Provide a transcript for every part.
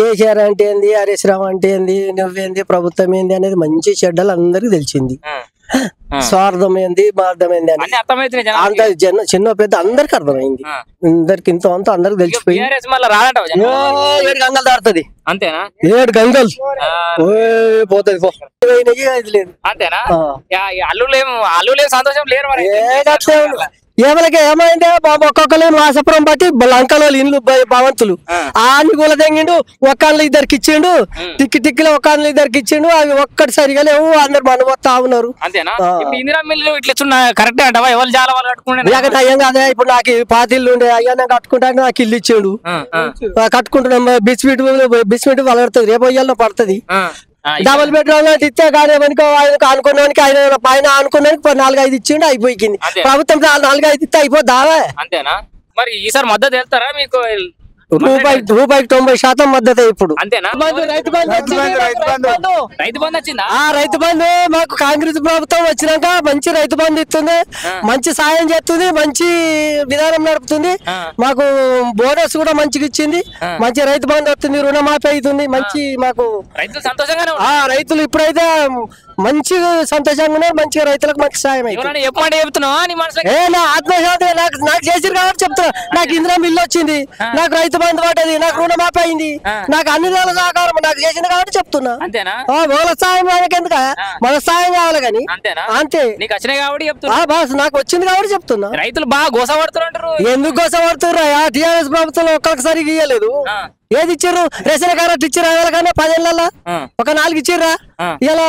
కేసీఆర్ అంటే ఏంది, హరీష్ రావు అంటే ఏంది, నువ్వేంది, ప్రభుత్వం ఏంది అనేది మంచి చెడ్డలు అందరికి తెలిసింది. స్వార్థం ఏంది, మార్ధం ఏంది అని అంత చిన్న పెద్ద అందరికి అర్థమైంది. అందరికి ఇంత అంత అందరికి తెలిసిపోయింది. 7 గంగలు దాడుతుంది అంతేనా? 7 గంగలు పోతుంది. లేదు అంతేనా? అల్లులేం సంతోషం లేరు. ఏమలకి ఏమైందే బాబు, ఒక్కొక్కరు వాసపురం బట్టి లంకలో ఇండ్లు భవంతులు అన్ని కూడా తెంగిండు. ఒక్కళ్ళు ఇద్దరికి ఇచ్చిండు, టిక్కిలో ఒక్కళ్ళు ఇద్దరికి ఇచ్చిండు. అవి ఒక్కటి సరిగా లేవు, అందరు మనబోతా ఉన్నారు. అంతేనా? ఇట్లా కరెక్ట్ అంటావా? ఎవరు చాలా వాళ్ళు కట్టుకుంటే అయ్యం కాదే. ఇప్పుడు నాకు 10 ఇల్లు ఉండే, అయ్యా నేను కట్టుకుంటాను, నాకు ఇల్లు ఇచ్చిండు, కట్టుకుంటున్నాం. బిస్మిట్ వలడుతుంది, రేపు అయ్యాలో పడుతుంది. డబుల్ బెడ్రూమ్ ఇస్తే కానీ ఆయనకు అనుకున్నానికి, ఆయన పైన అనుకున్నానికి 4-5 ఇచ్చిండు, అయిపోయింది. ప్రభుత్వం 4-5 ఇస్తే అయిపోద్దావా? అంతేనా? మరి ఈసారి మద్దతు వెళ్తారా? మీకు రూపాయికి 90% మద్దతు ఇప్పుడు. అంతేనా? రైతు బంధు వచ్చిందా? రైతు బంధు మాకు కాంగ్రెస్ ప్రభుత్వం వచ్చినాక మంచి రైతు బంధు ఇస్తుంది, మంచి సాయం చేస్తుంది, మంచి విధానం నడుపుతుంది. మాకు బోనస్ కూడా మంచిగా ఇచ్చింది, మంచి రైతు బంధు వస్తుంది, రుణమాఫీ అవుతుంది. మంచి మాకు రైతులు సంతోషంగానే రైతులు ఇప్పుడైతే మంచి సంతోషంగా ఉన్నారు. మంచిగా రైతులకు మంచి సాయం అయింది. ఆత్మశాంతి నాకు చేసిరు కాబట్టి చెప్తున్నా. నాకు ఇందిరా మిల్లు వచ్చింది, నాకు రైతు బంధు పడ్డది, నాకు రుణమాఫీ అయింది, నాకు అన్ని నెలల సహకారం నాకు చేసింది కాబట్టి చెప్తున్నా. వాళ్ళ సాయం వాళ్ళకి ఎందుక, మన సాయం కావాలి కానీ అంతే. నాకు వచ్చింది కాబట్టి చెప్తున్నా. రైతులు బాగా గోసపడుతున్నారు. ఎందుకు గోసపడుతున్నారు? టీఆర్ఎస్ ప్రభుత్వం ఒక్కరికి సరిగ్గా ఇయ్యలేదు. ఏది ఇచ్చారు? రేషన్ కార్డు ఇచ్చారు 1000 10 ఏళ్ళ ఒక 4 ఇచ్చిర్రా. ఇలా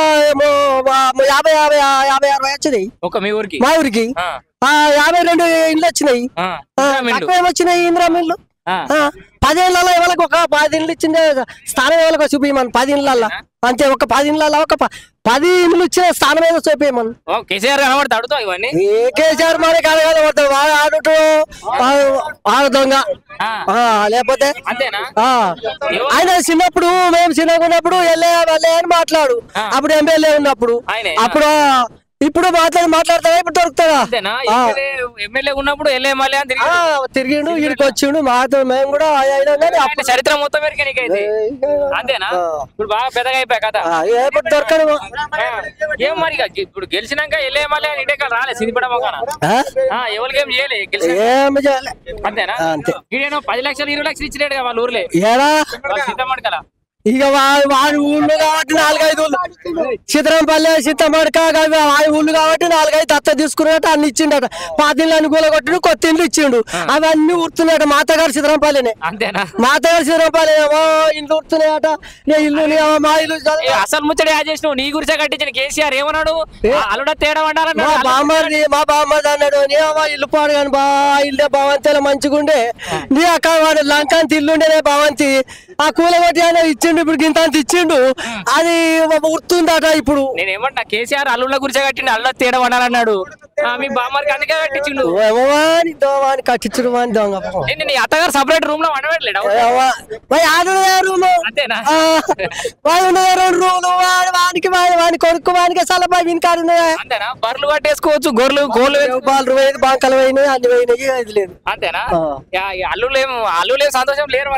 50-60 వచ్చినాయి మా ఊరికి. 52 ఇండ్లు వచ్చినాయి. ఏమొచ్చినాయి? ఇందిరా మిల్లు 10 ఏళ్ళ ఎవరికి ఒక 10 ఇండ్లు ఇచ్చిందే స్థానం ఎవరికి చూపించమని. 10 ఇండ్ల అంతే, ఒక 10 ఇండ్ల ఒక 10 ఇండ్లు ఇచ్చిన స్థానం ఏదో చూపించమని. కేసీఆర్ కనబడతాడు ఇవన్నీ. కేసీఆర్ మరి కనబడతాడు, ఆడుతూ ఆడుదొంగ లేకపోతే ఆయన చిన్నప్పుడు, మేము చిన్నగా ఉన్నప్పుడు వెళ్ళే అని మాట్లాడు. అప్పుడు ఎమ్మెల్యే ఉన్నప్పుడు, అప్పుడు ఇప్పుడు మాట్లాడతావా? ఇప్పుడు దొరుకుతాడా? ఎమ్మెల్యే ఉన్నప్పుడు తిరిగిండు, ఇడికి వచ్చిండు. మాతో మేము కూడా చరిత్ర మొత్తం అంతేనా? ఇప్పుడు బాగా పెద్దగా అయిపోయా కదా. ఇప్పుడు దొరకడు. ఏం మరి ఇప్పుడు గెలిచినాక ఎల్ఏమలే అని ఇంటికి రాలే సిద్ధిపడమో ఎవరికి ఏం చేయలే, అంతేనా? అంతే. 10 లక్షలు 20 లక్షలు ఇచ్చినాడు వాళ్ళ ఊర్లే సిద్ధమడి కదా. ఇక వాడి ఊళ్ళు కాబట్టి 4-5 ఊళ్ళు, చిత్రంపల్లె, చిత్తమడక వాడి ఊళ్ళు కాబట్టి 4-5 తత్త తీసుకున్నట్టు అన్ని ఇచ్చిండట. 10 ఇళ్ళు అనుకూల కొట్టిండు, కొత్త ఇల్లు ఇచ్చిండు. అవన్నీ ఉడుతున్నాయట. మాతగారు చిత్రంపల్లెనే, మాతగారు చిత్రంపల్లె ఇల్లు ఉడుతున్నాయట. ఇల్లు మా ఇల్లు అసలు ముచ్చడి చేసినావు. నీ గురించి కట్టించిన కేసీఆర్ ఏమన్నాడు? అల్లుడ తేడా ఉండాలన్నా మా బామ్మది అన్నాడు. ఇల్లు పాడు కానీ బా ఇల్లే భవంతి మంచిగుండే, నీ అక్క వాడు లంకాంతి ఇల్లుండేనే భవంతి. ఆ కూల కొట్టి ఆయన ఇచ్చిండు, ఇప్పుడు గింత ఇచ్చిండు, అది ఉడుతుందట. ఇప్పుడు నేనేమంటా, కేసీఆర్ అల్లుళ్ళ గురించి కట్టిండు, అల్లుడ తేడా ఉండాలన్నాడు. మీ బామ్మకి అందుకే కట్టించిండు. కట్టించుడు అని దొంగ. నీ అత్తగారు సపరేట్ రూమ్ లో వండబెట్టలేడు. అంతేనా? వానికి వాని కొడుకు వానికి సలభాయి వినికాడు. అంతేనా? బర్రెలు కట్టేసుకోవచ్చు, గొర్రెలు గోళ్ళు బాలు పోయింది, బాంకలు పోయినాయి, అన్ని పోయినాయి. అది లేదు. అంతేనా? అల్లులేం సంతోషం లేరు.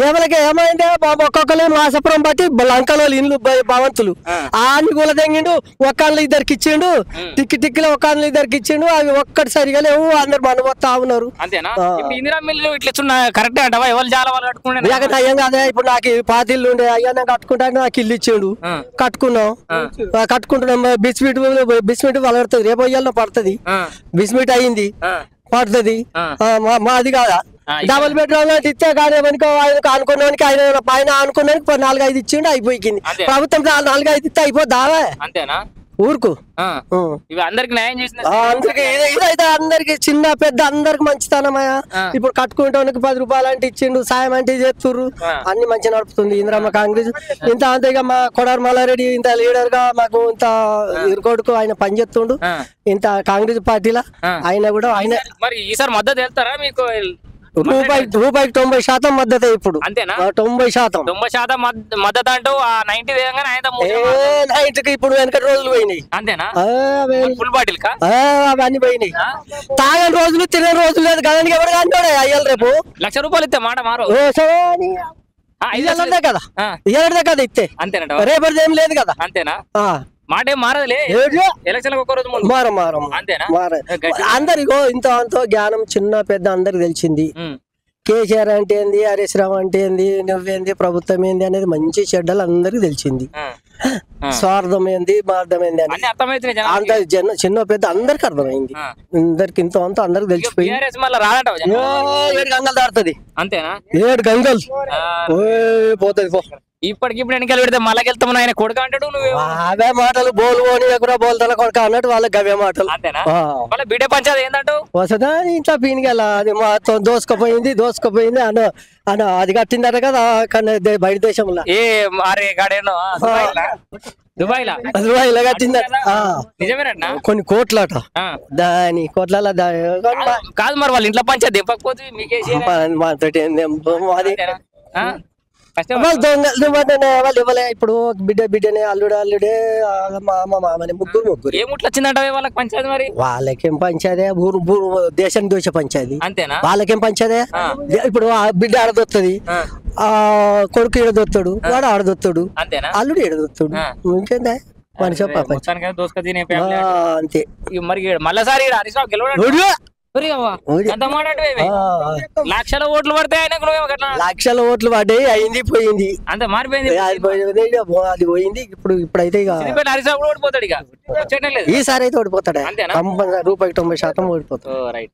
ఏమలకి ఏమైందే బాబు, ఒక్కొక్కరు వాసపురం బట్టి లంకలో ఇండ్లు భవంతులు అన్ని కూడా తెంగిండు. ఒక్కళ్ళు ఇద్దరికి ఇచ్చిండు, టిక్కిలో ఒక్కళ్ళు ఇద్దరికి ఇచ్చిండు. అవి ఒక్కటి సరిగా లేవు, అందరు మనబోతా ఉన్నారు. అంతేనా? ఇందిరా మిల్లు ఇట్లా కరెక్ట్ అంటావా? ఎవరు చాలా వాళ్ళు కట్టుకుంటే అయ్యం కాదే. ఇప్పుడు నాకు 10 ఇల్లు ఉండే, అయ్యా నేను కట్టుకుంటాను, నాకు ఇల్లు ఇచ్చిండు, కట్టుకున్నాం, కట్టుకుంటున్నాం. బిస్మిట్ వలడుతుంది, రేపు అయ్యాలో పడుతుంది. బిస్మిట్ అయింది, పడుతుంది. మాది కాదా? డబుల్ బెడ్రూమ్ ఇస్తే కానీ ఆయనకు అనుకున్నానికి, ఆయన పైన అనుకున్నానికి 4-5 ఇచ్చిండు, అయిపోయింది. ప్రభుత్వం 4-5 ఇస్తే అయిపోద్దావా? అంతేనా? ఊరుకు అందరికి న్యాయం చేసిన ఇదైతే అందరికి, చిన్న పెద్ద అందరికి మంచితనమయ్యా. ఇప్పుడు కట్టుకుంటానికి 10 రూపాయలు అంటే ఇచ్చిండు, సాయం అంటే చేస్తుర్రు, అన్ని మంచిగా నడుపుతుంది ఇందిరమ్మ కాంగ్రెస్. ఇంత అంతే. ఇక మా కొడారు మల్లారెడ్డి ఇంత లీడర్ గా మాకు ఇంత ఇరుకోడుకు ఆయన పనిచేస్తుండు ఇంత కాంగ్రెస్ పార్టీలో. ఆయన కూడా ఆయన మరి ఈసారి మద్దతు వెళ్తారా? మీకు రూపాయికి 90% మద్దతు ఇప్పుడు. అంతేనా? 90% మద్దతు అంటూ 90 నైట్కి ఇప్పుడు వెనకటి రోజులు పోయినాయి. అంతేనా? ఫుల్ బాటిల్ అవన్నీ పోయినాయి. తాగని రోజులు, తినే రోజులు లేదు. గదానికి ఎవరు అంటాడు అయ్యాలి రేపు 1,00,000 రూపాయలు ఇస్తే మాట మారు. ఇయ్యాలదే కదా ఆ. ఇయ్యాలదే కదా ఇస్తే అంతేనంట రేపటిది ఏం లేదు కదా అంతేనా ఆ. మాట ఏం మారదులే ఎలక్షన్ ఒక్క రోజు ముందు మారం అంతేనా అందరికో ఇంత అంతో జ్ఞానం చిన్న పెద్ద అందరికి తెలిసింది ఉమ్. కేసీఆర్ అంటే ఏంది హరీష్ రావు అంటే ఏంది నువ్వేంది ప్రభుత్వం ఏంది అనేది మంచి చెడ్డలు అందరికి తెలిసింది ఆ. స్వార్థం ఏంది మార్ధం ఏంది అని అన్ని అర్థమవుతున్నాయి అంత చిన్న పెద్ద అందరికి అర్థమైంది అందరికి ఇంత అంత అందరికి తెలిసిపోయింది టీఆర్ఎస్ మళ్ళీ రాదంటావు ఏడు గంగలు దాడుతుంది అంతేనా 7 గంగలు పోతుంది పో ఇప్పటికిప్పుడు ఎన్నికలు పెడితే మళ్ళీ వెళ్తాము ఆయన కొడుకు అంటాడు నువ్వు అవే మాటలు బోలు పోని ఎక్కడ బోల్తల కొడుక అన్నట్టు వాళ్ళకి అవే మాటలు అంతేనా మళ్ళీ బిడ్డ పంచాయతీ ఏందంటావు వస్తుందా ఇంట్లో పీనికెళ్ళ అది మా దోసుకుపోయింది అన్న అది కట్టిందట కదా కానీ బయట దేశంలో ఏ మారే గాడేనో దుబాయ్లా దుబాయ్లో కట్టిందట నిజమేనట కొన్ని కోట్లట దాని కోట్ల కాదు మరి వాళ్ళ ఇంట్లో పంచాయతీ దింపకపోతే మీకేసి మాతోటి అది ఆ? కష్టం వాళ్ళు ఇవ్వలే ఇప్పుడు బిడ్డనే అల్లుడే మామని ముగ్గురు ఏ ముట్లు వచ్చిందంటే వాళ్ళకి పంచాయతీ మరి వాళ్ళకేం పంచాదే దేశానికి దోష పంచాది అంతేనా వాళ్ళకేం పంచాదే ఇప్పుడు ఆ బిడ్డ ఆడదొత్తది ఆ కొడుకు ఈడదొత్తాడు వాడు ఆడదొత్తాడు అంతేనా అల్లుడు ఈడదొత్తాడు ఇంకేందా మనిషి పాప దోసుక తినే అంతే మరి మళ్ళీసారి హరీష్ రావు గెలవడం ఎంత మాట్లాడేవి లక్షల ఓట్లు పడితే ఆయనకు లక్షల ఓట్లు పడ్డాయి అయింది పోయింది అంత మారిపోయింది అది పోయింది ఇప్పుడైతే ఇక హరీష్ రావు కూడా ఓడిపోతాడు ఇక ఈసారి అయితే ఓడిపోతాడు అంతేనా? కంపల్సరీ రూపాయికి 90% ఓడిపోతాడు రైట్